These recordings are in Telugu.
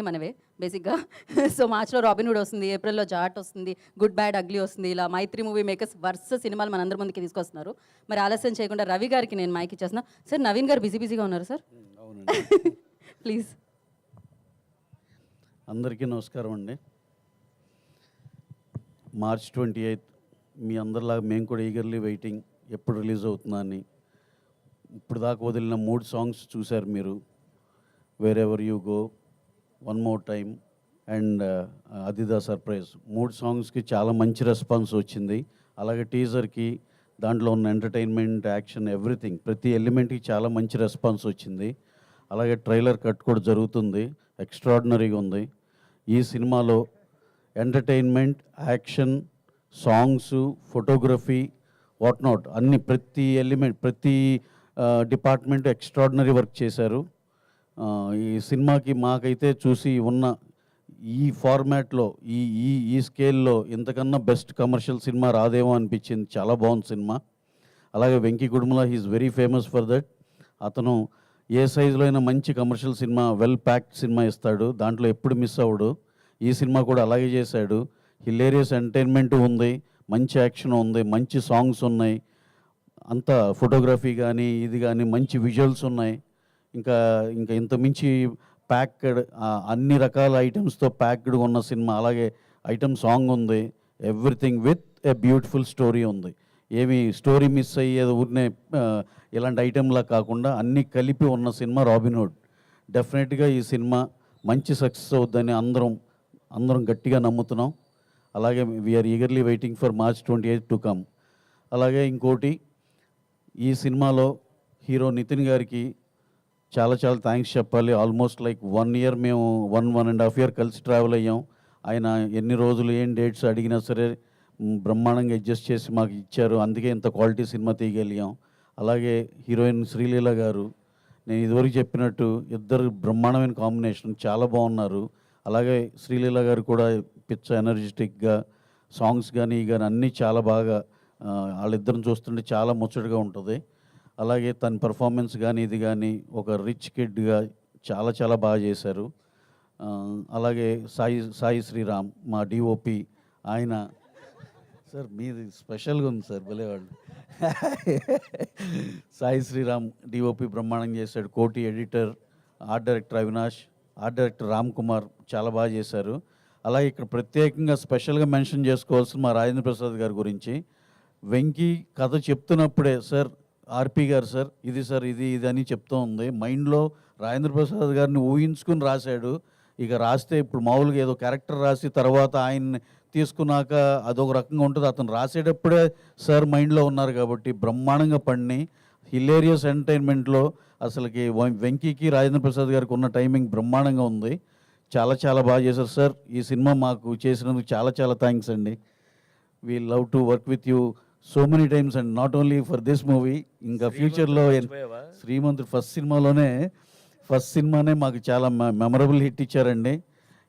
మనవే బేసిక్గా. సో మార్చ్లో రాబిన్హుడ్ వస్తుంది, ఏప్రిల్లో జాట్ వస్తుంది, గుడ్ బ్యాడ్ అగ్లీ వస్తుంది. ఇలా మైత్రి మూవీ మేకర్స్ వరుస సినిమాలు మనందరి ముందుకి తీసుకొస్తున్నారు. మరి ఆలస్యం చేయకుండా రవి గారికి నేను మైక్ ఇచ్చేస్తున్నా. సార్ నవీన్ గారు బిజీగా ఉన్నారు సార్, అవునండి. ప్లీజ్. అందరికీ నమస్కారం అండి. మార్చ్ 28 మీ అందరిలాగా మేము కూడా ఈగర్లీ వెయిటింగ్ ఎప్పుడు రిలీజ్ అవుతుందా అని. ఇప్పుడు దాకా వదిలిన 3 సాంగ్స్ చూశారు మీరు. Wear ever you go, one more time and అది ద సర్ప్రైజ్. 3 సాంగ్స్కి చాలా మంచి రెస్పాన్స్ వచ్చింది. అలాగే టీజర్కి, దాంట్లో ఉన్న ఎంటర్టైన్మెంట్, యాక్షన్, ఎవ్రీథింగ్, ప్రతి ఎలిమెంట్కి చాలా మంచి రెస్పాన్స్ వచ్చింది. అలాగే ట్రైలర్ కట్ కూడా జరుగుతుంది, ఎక్స్ట్రాడినరీగా ఉంది. ఈ సినిమాలో entertainment, action, songs, photography, what not అన్ని ప్రతి ఎలిమెంట్, ప్రతి డిపార్ట్మెంట్ ఎక్స్ట్రాడినరీ వర్క్ చేశారు. ఈ సినిమాకి మాకైతే చూసి ఉన్న ఈ ఫార్మాట్లో, ఈ ఈ ఈ స్కేల్లో ఇంతకన్నా బెస్ట్ కమర్షియల్ సినిమా రాదేమో అనిపించింది. చాలా బాగుంది సినిమా. అలాగే Venky Kudumula he's very famous for that. అతను ఏ సైజులో అయినా మంచి కమర్షియల్ సినిమా, వెల్ ప్యాక్డ్ సినిమా ఇస్తాడు, దాంట్లో ఎప్పుడు మిస్ అవ్వడు. ఈ సినిమా కూడా అలాగే చేశాడు. హిలేరియస్ ఎంటర్టైన్మెంట్ ఉంది, మంచి యాక్షన్ ఉంది, మంచి సాంగ్స్ ఉన్నాయి, అంత ఫోటోగ్రఫీ కానీ ఇది కానీ మంచి విజువల్స్ ఉన్నాయి. ఇంకా ఇంకా ఇంత మించి ప్యాక్డ్, అన్ని రకాల ఐటమ్స్తో ప్యాక్డ్గా ఉన్న సినిమా. అలాగే ఐటమ్ సాంగ్ ఉంది, everything with a beautiful story ఉంది. ఏమి స్టోరీ మిస్ అయ్యేది ఊరినే ఇలాంటి ఐటెంలా కాకుండా అన్నీ కలిపి ఉన్న సినిమా రాబిన్హుడ్. డెఫినెట్గా ఈ సినిమా మంచి సక్సెస్ అవుద్దని అందరం గట్టిగా నమ్ముతున్నాం. అలాగే we are eagerly waiting for March 28 to come. అలాగే ఇంకోటి, ఈ సినిమాలో హీరో నితిన్ గారికి చాలా చాలా థ్యాంక్స్ చెప్పాలి. ఆల్మోస్ట్ లైక్ 1 year మేము 1.5 year కలిసి ట్రావెల్ అయ్యాం. ఆయన ఎన్ని రోజులు ఏం డేట్స్ అడిగినా సరే బ్రహ్మాండంగా అడ్జస్ట్ చేసి మాకు ఇచ్చారు. అందుకే ఇంత క్వాలిటీ సినిమా తీయగలిగాం. అలాగే హీరోయిన్ శ్రీలీల గారు, నేను ఇదివరకు చెప్పినట్టు ఇద్దరు బ్రహ్మాండమైన కాంబినేషన్, చాలా బాగున్నారు. అలాగే శ్రీలీల గారు కూడా పిచ్చ ఎనర్జెటిక్గా, సాంగ్స్ కానీ అన్నీ చాలా బాగా, వాళ్ళిద్దరిని చూస్తుంటే చాలా ముచ్చటగా ఉంటుంది. అలాగే తన పర్ఫార్మెన్స్ కానీ ఇది కానీ ఒక రిచ్ కిడ్గా చాలా చాలా బాగా చేశారు. అలాగే సాయి శ్రీరామ్ మా డిఓపి, ఆయన సార్ మీది స్పెషల్గా ఉంది సార్, భలేవాళ్ళు. సాయి శ్రీరామ్ డిఓపి బ్రహ్మాండంగా చేశాడు. కోటి editor, art director Avinash, art director Ram Kumar చాలా బాగా చేశారు. అలాగే ఇక్కడ ప్రత్యేకంగా స్పెషల్గా మెన్షన్ చేసుకోవాల్సిన మా రాజేంద్ర ప్రసాద్ గారి గురించి. వెంకీ కథ చెప్తున్నప్పుడే సార్, ఆర్పి గారు సార్ ఇది అని చెప్తూ ఉంది. మైండ్లో రాజేంద్ర ప్రసాద్ గారిని ఊహించుకుని రాశాడు. ఇక రాస్తే ఇప్పుడు మామూలుగా ఏదో క్యారెక్టర్ రాసి తర్వాత ఆయన్ని తీసుకున్నాక అదొక రకంగా ఉంటుంది. అతను రాసేటప్పుడే సార్ మైండ్లో ఉన్నారు కాబట్టి బ్రహ్మాండంగా పండి హిలేరియస్ ఎంటర్టైన్మెంట్లో అసలుకి వెంకీకి రాజేంద్ర ప్రసాద్ గారికి ఉన్న టైమింగ్ బ్రహ్మాండంగా ఉంది. చాలా చాలా బాగా చేశారు సార్. ఈ సినిమా మాకు చేసినందుకు చాలా చాలా థ్యాంక్స్ అండి. We love to work with you so many times and not only for this movie, ఇంకా ఫ్యూచర్లో శ్రీమంతుడు ఫస్ట్ సినిమానే మాకు చాలా మెమరబుల్ హిట్ ఇచ్చారండి.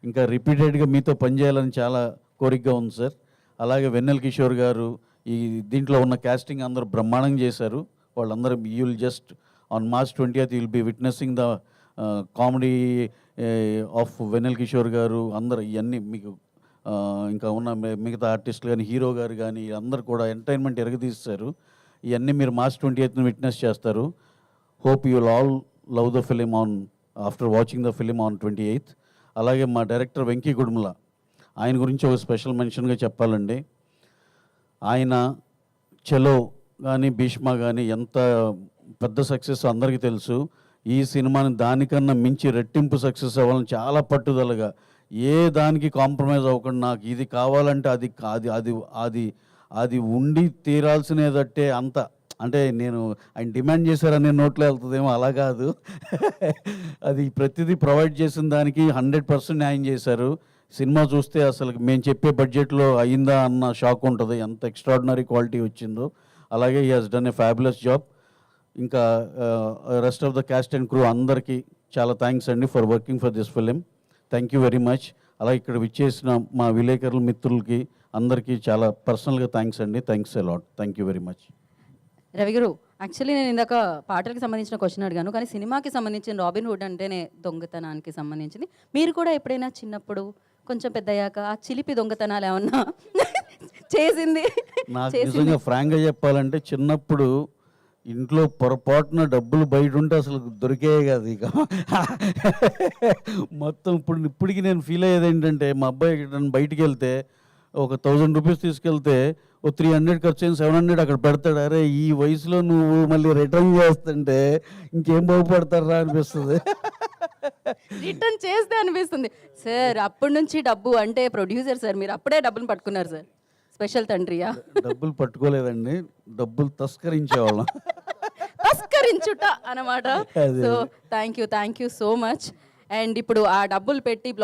ఇంకా రిపీటెడ్గా మీతో పనిచేయాలని చాలా కోరికగా ఉంది సార్. అలాగే వెన్నెల కిషోర్ గారు, ఈ దీంట్లో ఉన్న క్యాస్టింగ్ అందరూ బ్రహ్మాండంగా చేశారు. వాళ్ళందరూ you will just on March 20th you will be witnessing the comedy of Vennela Kishore గారు. అందరూ ఇవన్నీ మీకు ఇంకా ఉన్న మిగతా ఆర్టిస్టులు కానీ, హీరో గారు కానీ అందరు కూడా ఎంటర్టైన్మెంట్ ఎరగదీస్తారు. ఇవన్నీ మీరు మార్చ్ 28th విట్నెస్ చేస్తారు. Hope you will all love the film after watching the film on 28th. అలాగే మా డైరెక్టర్ వెంకీ కుడుమల, ఆయన గురించి ఒక స్పెషల్ మెన్షన్గా చెప్పాలండి. ఆయన చలో కానీ భీష్మ కానీ ఎంత పెద్ద సక్సెస్ అందరికీ తెలుసు. ఈ సినిమాని దానికన్నా మించి రెట్టింపు సక్సెస్ అవ్వాలని చాలా పట్టుదలగా, ఏ దానికి కాంప్రమైజ్ అవ్వకుండా నాకు ఇది కావాలంటే అది అది అది అది ఉండి తీరాల్సినదట్టే అంత, అంటే నేను ఆయన డిమాండ్ చేశారనే నోట్లో వెళ్తుందేమో, అలా కాదు. అది ప్రతిదీ ప్రొవైడ్ చేసిన దానికి 100% న్యాయం చేశారు. సినిమా చూస్తే అసలు మేము చెప్పే బడ్జెట్లో అయిందా అన్న షాక్ ఉంటుంది, ఎంత ఎక్స్ట్రాడినరీ క్వాలిటీ వచ్చిందో. అలాగే he has done a fabulous job. ఇంకా rest of the cast and crew అందరికీ చాలా థ్యాంక్స్ అండి for working for this film. Thank you very much. అలాగే ఇక్కడ విచ్చేసిన మా విలేకరుల మిత్రులకి అందరికీ చాలా పర్సనల్గా థ్యాంక్స్ అండి. Thanks a lot. Thank you very much. Ravi గారు, యాక్చువల్లీ నేను ఇందాక పాటలకు సంబంధించిన క్వశ్చన్ అడిగాను, కానీ సినిమాకి సంబంధించిన రాబిన్ హుడ్ అంటేనే దొంగతనానికి సంబంధించింది. మీరు కూడా ఎప్పుడైనా చిన్నప్పుడు కొంచెం పెద్దయ్యాక ఆ చిలిపి దొంగతనాలు ఏమన్నా చేసింది నాకు నిజంగా ఫ్రాంక్గా చెప్పాలంటే చిన్నప్పుడు ఇంట్లో పొరపాటున డబ్బులు బయట ఉంటే అసలు దొరికేవి కాదు ఇక. మొత్తం ఇప్పటికి నేను ఫీల్ అయ్యేది ఏంటంటే, మా అబ్బాయి నన్ను బయటికి వెళ్తే ఒక 1000 రూపీస్ తీసుకెళ్తే ఓ 300 ఖర్చు అయిన 700 అక్కడ పెడతాడు. అరే ఈ వయసులో నువ్వు మళ్ళీ రిటర్న్ చేస్తుంటే ఇంకేం బాగుపడతారా అనిపిస్తుంది. రిటర్న్ చేస్తే అనిపిస్తుంది. సార్ అప్పటి నుంచి డబ్బు అంటే ప్రొడ్యూసర్ సార్, మీరు అప్పుడే డబ్బులు పట్టుకున్నారు సార్. స్పెషల్ తండ్రియా? డబ్బులు పట్టుకోలేదండి, డబ్బులు తస్కరించేవాళ్ళం. తస్కరించుట అన్నమాట. అదే. So thank you so much. And ఇప్పుడు ఆ డబ్బులు పెట్టి